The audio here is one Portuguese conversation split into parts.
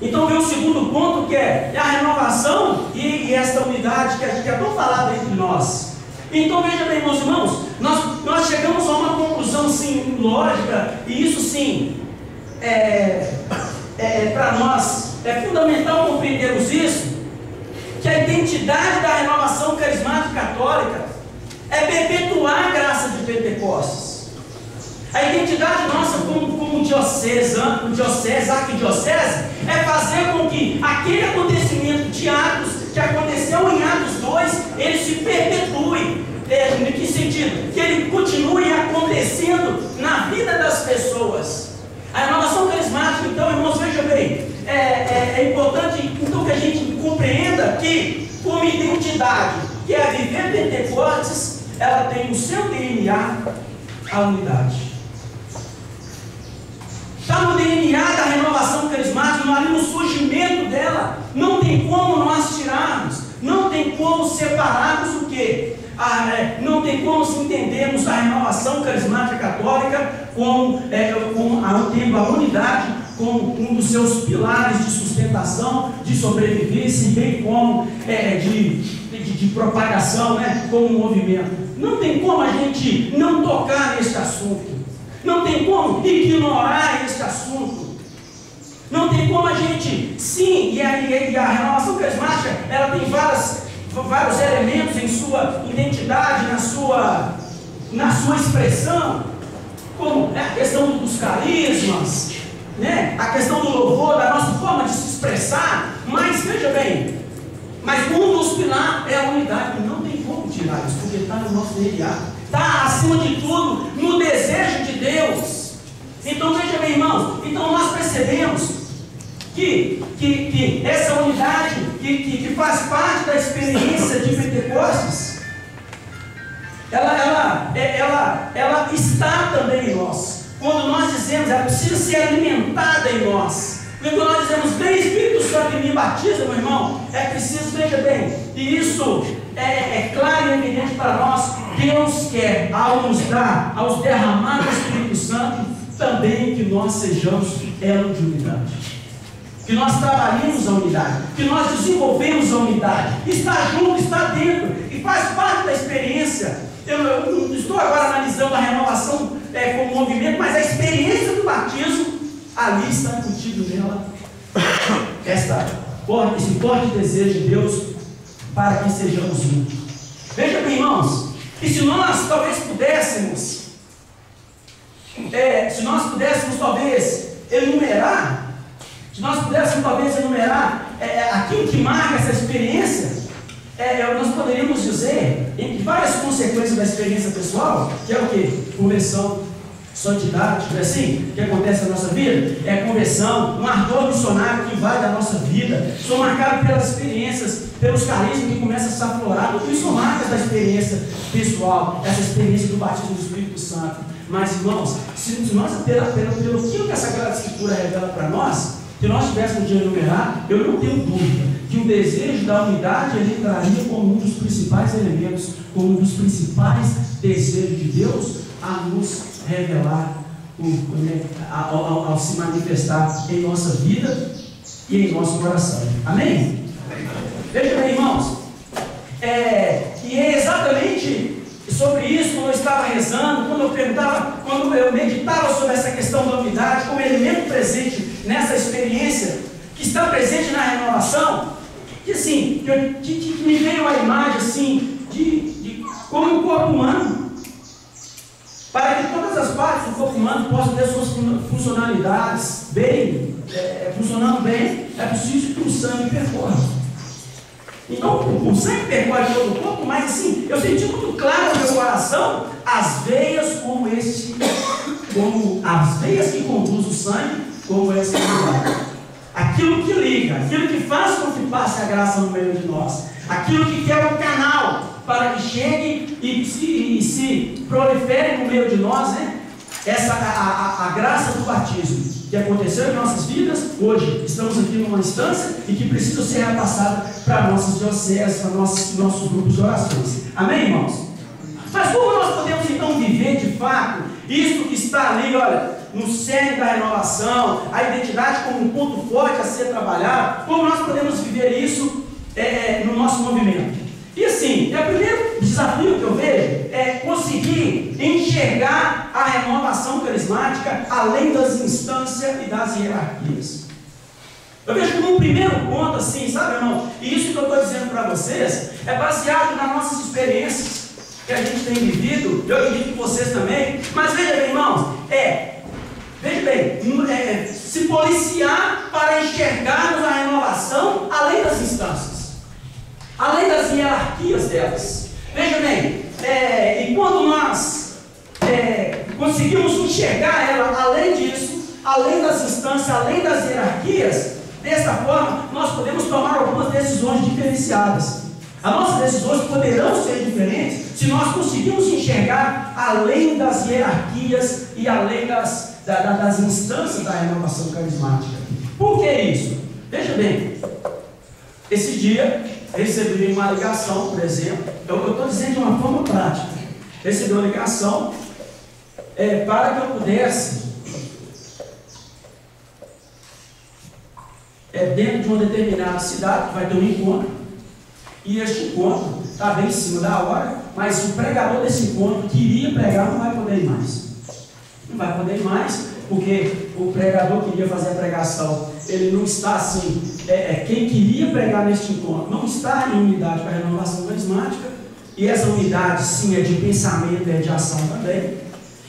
Então vem o segundo ponto, que é a renovação e esta unidade que é tão falada entre nós. Então veja bem, meus irmãos, nós chegamos a uma conclusão sim lógica, e isso sim para nós é fundamental compreendermos isso, que a identidade da renovação carismática católica é perpetuar a graça de Pentecostes. A identidade nossa como diocese, arquidiocese, é fazer com que aquele acontecimento de Atos, que aconteceu em Atos 2, ele se perpetue. Em que sentido? Que ele continue acontecendo na vida das pessoas. A renovação carismática, então, irmãos, veja bem, é importante então que a gente compreenda que, como identidade, que é viver Pentecostes, ela tem no seu DNA a unidade. Está no DNA da renovação carismática, ali no surgimento dela. Não tem como nós tirarmos, não tem como separarmos o quê? Não tem como se entendermos a renovação carismática católica como a unidade como um dos seus pilares de sustentação, de sobrevivência, bem como de propagação, né, como um movimento. Não tem como a gente não tocar nesse assunto. Não tem como ignorar esse assunto. Não tem como a gente, sim, e a renovação carismática, ela tem vários elementos em sua identidade, na sua expressão, como a questão dos carismas, né? A questão do louvor, da nossa forma de se expressar, mas veja bem, um dos pilares é a unidade, e não tem como tirar isso, porque está no nosso DNA, está acima de tudo no desejo de Deus. Então veja bem, irmãos, então nós percebemos que essa unidade que faz parte da experiência de Pentecostes, ela está também em nós. Quando nós dizemos, ela precisa ser alimentada em nós. Quando nós dizemos, vem Espírito Santo e me batiza, meu irmão, é preciso, veja bem, e isso é claro e evidente para nós. Deus quer, ao nos derramar o Espírito Santo, também que nós sejamos elo de unidade. Que nós trabalhemos a unidade, que nós desenvolvemos a unidade, está junto, está dentro, e faz parte da experiência. Eu não estou agora analisando a renovação como movimento, mas a experiência do batismo, ali está contido nela, esse forte desejo de Deus para que sejamos juntos. Veja bem, irmãos, e se nós talvez pudéssemos, talvez enumerar, aquilo que marca essa experiência, nós poderíamos dizer, entre várias consequências da experiência pessoal, que é o que? Conversão, santidade, assim, que acontece na nossa vida, é conversão, um ardor missionário que vai da nossa vida, são marcados pelas experiências, pelos carismas que começam a se aflorar, tudo isso são marcas da experiência pessoal, essa experiência do batismo do Espírito Santo. Mas, irmãos, se nós, pelo que a Sagrada Escritura revela para nós, se nós tivéssemos de enumerar, eu não tenho dúvida que o desejo da unidade ele traria como um dos principais elementos, como um dos principais desejos de Deus a nos revelar, ao se manifestar em nossa vida e em nosso coração. Amém? Veja bem, irmãos, e é exatamente sobre isso, quando eu estava rezando, quando eu meditava sobre essa questão da unidade, como elemento presente nessa experiência, que está presente na renovação, que assim, que me veio a imagem assim, de como um corpo humano, para que todas as partes do corpo humano possam ter suas funcionalidades funcionando bem, é preciso que o sangue percorra. Então, o sangue percorre todo o corpo, mas assim, eu senti muito claro no meu coração as veias como as veias que conduzem o sangue, como essa unidade. Aquilo que liga, aquilo que faz com que passe a graça no meio de nós, aquilo que quer o canal para que chegue e se prolifere no meio de nós, né? A graça do batismo que aconteceu em nossas vidas, hoje estamos aqui numa instância e que precisa ser repassada para nossas dioceses, para nossos grupos de orações. Amém, irmãos? Mas como nós podemos então viver de fato isso que está ali, olha, no cerne da renovação, a identidade como um ponto forte a ser trabalhado, como nós podemos viver isso no nosso movimento. E assim, o primeiro desafio que eu vejo é conseguir enxergar a renovação carismática além das instâncias e das hierarquias. Eu vejo como um primeiro ponto, assim, sabe, irmão? E isso que eu estou dizendo para vocês é baseado nas nossas experiências que a gente tem vivido, eu acredito que vocês também. Mas veja bem, irmãos, se policiar para enxergarmos a renovação além das instâncias, além das hierarquias delas. Veja bem, e quando nós conseguimos enxergar ela além disso, além das instâncias, além das hierarquias, dessa forma nós podemos tomar algumas decisões diferenciadas. As nossas decisões poderão ser diferentes se nós conseguirmos enxergar além das hierarquias e além das instâncias da renovação carismática. Por que isso? Veja bem, esse dia recebi uma ligação, por exemplo, eu estou dizendo de uma forma prática, recebi uma ligação para que eu pudesse, dentro de uma determinada cidade, vai ter um encontro, e este encontro está bem em cima da hora, mas o pregador desse encontro que iria pregar não vai poder ir mais. Não vai poder ir mais, porque o pregador que iria fazer a pregação, ele não está assim, quem queria pregar neste encontro não está em unidade para a renovação carismática, e essa unidade sim é de pensamento, é de ação também.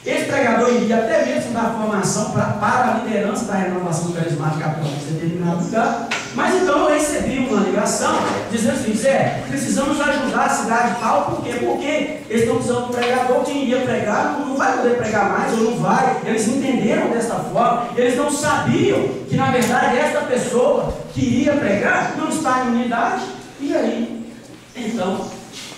Esse pregador iria até mesmo dar formação para a liderança da renovação carismática atual em determinado lugar. Mas então eu recebi uma ligação dizendo assim: Zé, precisamos ajudar a cidade tal, por quê? Porque eles estão precisando do pregador, quem iria pregar não vai poder pregar mais, ou não vai. Eles entenderam desta forma, eles não sabiam que na verdade esta pessoa que iria pregar não está em unidade. E aí, então,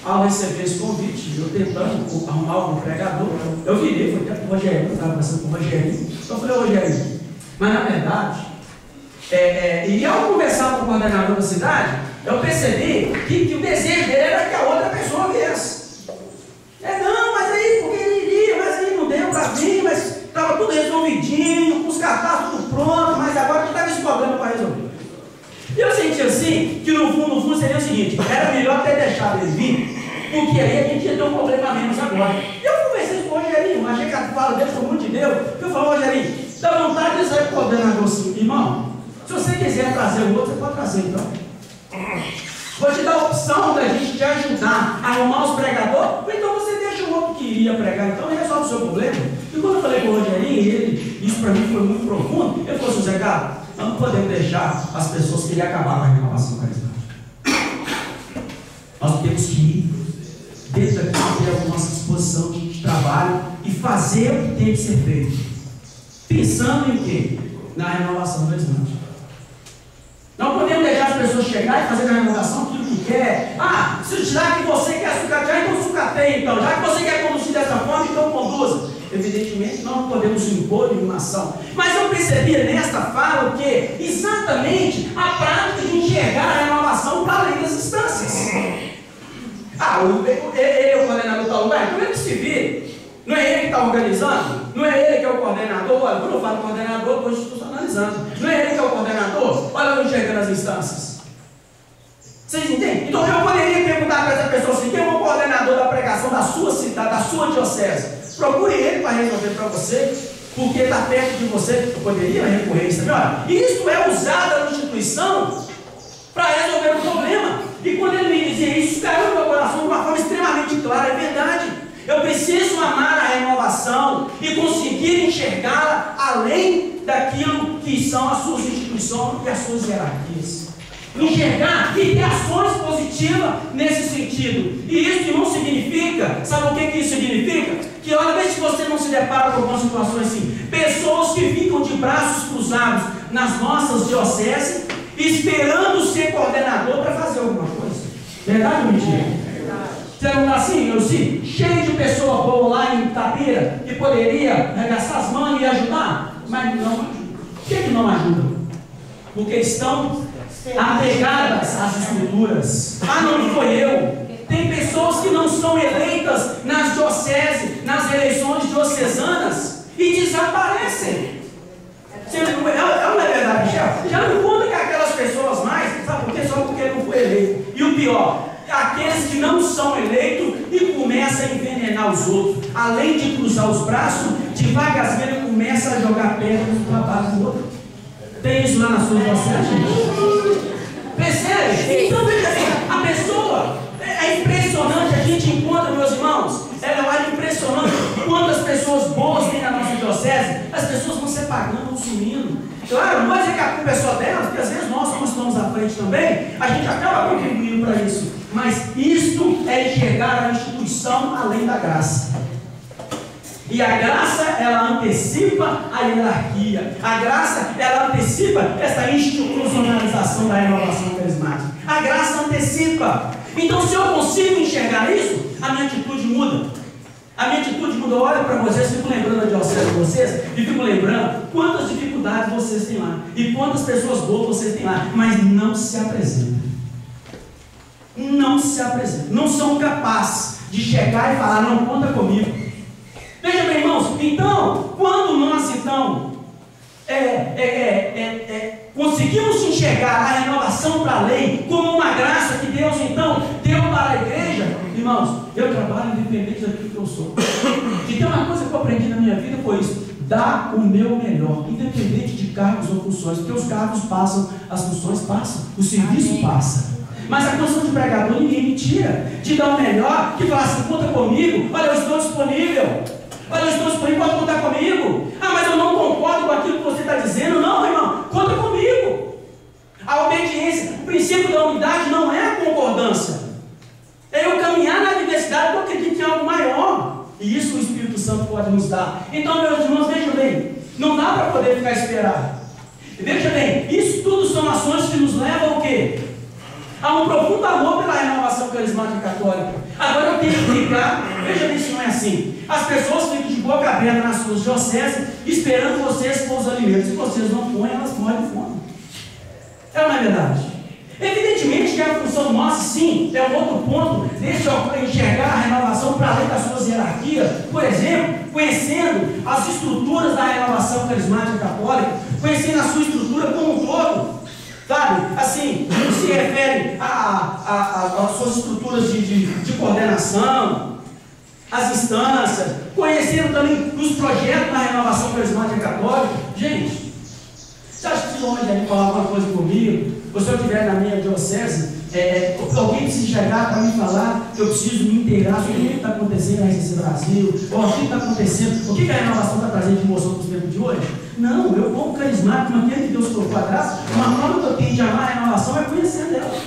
ao receber esse convite, eu tentando arrumar um pregador, eu virei, foi até para o Rogério, eu estava conversando com o Rogério, eu falei: Rogério, mas na verdade, e ao conversar com o coordenador da cidade, eu percebi que o desejo dele era que a outra pessoa viesse. Não, mas aí, porque ele iria, mas aí não deu para vir, mas estava tudo resolvidinho, com os cartazes tudo pronto, mas agora que estava esse problema para resolver. E eu senti assim, que no fundo seria o seguinte: era melhor ter deixado ele vir, porque aí a gente ia ter um problema menos agora. E eu conversei com o Rogerinho, achei que a fala dele foi muito de Deus. Eu falei: Rogerinho, dá vontade de sair coordenador assim, irmão. Se você quiser trazer o outro, você pode trazer então. Vou te dar a opção da gente te ajudar a arrumar os pregadores, ou então você deixa o outro que iria pregar, então e resolve o seu problema. E quando eu falei com o Rogerinho, isso para mim foi muito profundo, ele falou assim: Zé Carlos, nós não podemos deixar as pessoas que iriam acabar com a renovação carismática. Nós temos que ir dentro daqui, ter a nossa disposição de trabalho e fazer o que tem que ser feito. Pensando em quê? Na renovação carismática. Não podemos deixar as pessoas chegarem e fazer na renovação aquilo que quer. Já que você quer sucatear, então sucateia então. Já que você quer conduzir dessa forma, então conduza. Evidentemente, nós não podemos impor nenhuma ação. Mas eu percebi nesta fala o que? Exatamente a prática de enxergar a renovação para além das instâncias. Ele é o coordenador tal lugar, então ele se vira. Não é ele que está organizando? Não é ele que é o coordenador? Olha, quando eu falo coordenador, estou institucionalizando. Não é ele que é o coordenador? Olha, eu enxergando as instâncias. Vocês entendem? Então eu poderia perguntar para essa pessoa assim: quem é o coordenador da pregação da sua cidade, da sua diocese? Procure ele para resolver para você, porque está perto de você. Eu poderia recorrer a isso também. Olha, isso é usado na instituição para resolver o problema. E quando ele me dizia isso, caiu no meu coração de uma forma extremamente clara. É verdade. Eu preciso amar a renovação e conseguir enxergá-la além daquilo que são as suas instituições e as suas hierarquias. Enxergar e ter ações positivas nesse sentido. E isso não significa, sabe o que isso significa? Que olha, vez que você não se depara com algumas situações assim, pessoas que ficam de braços cruzados nas nossas dioceses, esperando ser coordenador para fazer alguma coisa. Verdade ou mentira? Você não está assim, eu sim, cheio de pessoa boa lá em Itapira, que poderia arregaçar as mãos e ajudar, mas não ajuda. Por que não ajudam? Porque estão apegadas às estruturas. Não foi eu. Tem pessoas que não são eleitas nas dioceses, nas eleições diocesanas, e e desaparecem. Não é verdade, Michel? Já não conta que aquelas pessoas mais, sabe por quê? Só porque não foi eleito. E o pior, aqueles que não são eleitos e começam a envenenar os outros. Além de cruzar os braços, devagarzinho começa a jogar pedra no trabalho do outro. Tem isso lá na sua diocese, gente? Percebe? Então, veja assim, a pessoa é impressionante, a gente encontra, meus irmãos, é impressionante quantas pessoas boas tem na nossa diocese, as pessoas vão se apagando, vão sumindo. Claro, não vai dizer que a culpa é só delas, porque às vezes nós, como estamos à frente também, a gente acaba contribuindo para isso. Mas isto é enxergar a instituição além da graça. E a graça, ela antecipa a hierarquia. A graça, ela antecipa essa institucionalização da renovação carismática. A graça antecipa. Então, se eu consigo enxergar isso, a minha atitude muda. A minha atitude muda. Eu olho para vocês, fico lembrando da diocese de vocês, e fico lembrando quantas dificuldades vocês têm lá, e quantas pessoas boas vocês têm lá, mas não se apresentam. Não se apresentam. Não são capazes de chegar e falar, não conta comigo. Veja bem, irmãos, então, quando nós conseguimos enxergar a renovação para a lei como uma graça que Deus então deu para a igreja, irmãos, eu trabalho independente daquilo que eu sou. Então, uma coisa que eu aprendi na minha vida foi isso: dar o meu melhor, independente de cargos ou funções, porque os cargos passam, as funções passam, o serviço passa. Mas a função de pregador ninguém me tira, de dar o melhor, que falar assim, conta comigo, olha, eu estou disponível. Olha, eu estou disponível, pode contar comigo. Ah, mas eu não concordo com aquilo que você está dizendo. Não, irmão, conta comigo. A obediência, o princípio da unidade não é a concordância. É eu caminhar na diversidade porque eu acredito em algo maior. E isso o Espírito Santo pode nos dar. Então, meus irmãos, vejam bem, não dá para poder ficar esperado. Veja bem, isso tudo são ações que nos levam ao quê? Há um profundo amor pela renovação carismática católica. Agora eu tenho que ligar, veja bem se não é assim. As pessoas ficam de boca aberta nas suas dioceses, esperando vocês pôr os alimentos. Se vocês não põem, elas morrem de fome. É ou não é verdade? Evidentemente que a função nossa, sim, é um outro ponto, deixa eu enxergar a renovação para além das suas hierarquias. Por exemplo, conhecendo as estruturas da renovação carismática católica, conhecendo a sua estrutura como um todo. Sabe, assim, no que se refere às suas estruturas de coordenação, as instâncias, conhecendo também os projetos da renovação carismática católica. Gente, você acha que se homem deve falar alguma coisa comigo, ou se eu estiver na minha diocese, alguém precisa chegar para me falar que eu preciso me inteirar sobre o que está acontecendo na RCC Brasil, ou o que está acontecendo, o que a renovação está trazendo de emoção para os tempos de hoje? Não, eu como carismático, naquele que Deus colocou a graça, uma forma que eu tenho de amar a renovação é conhecendo ela.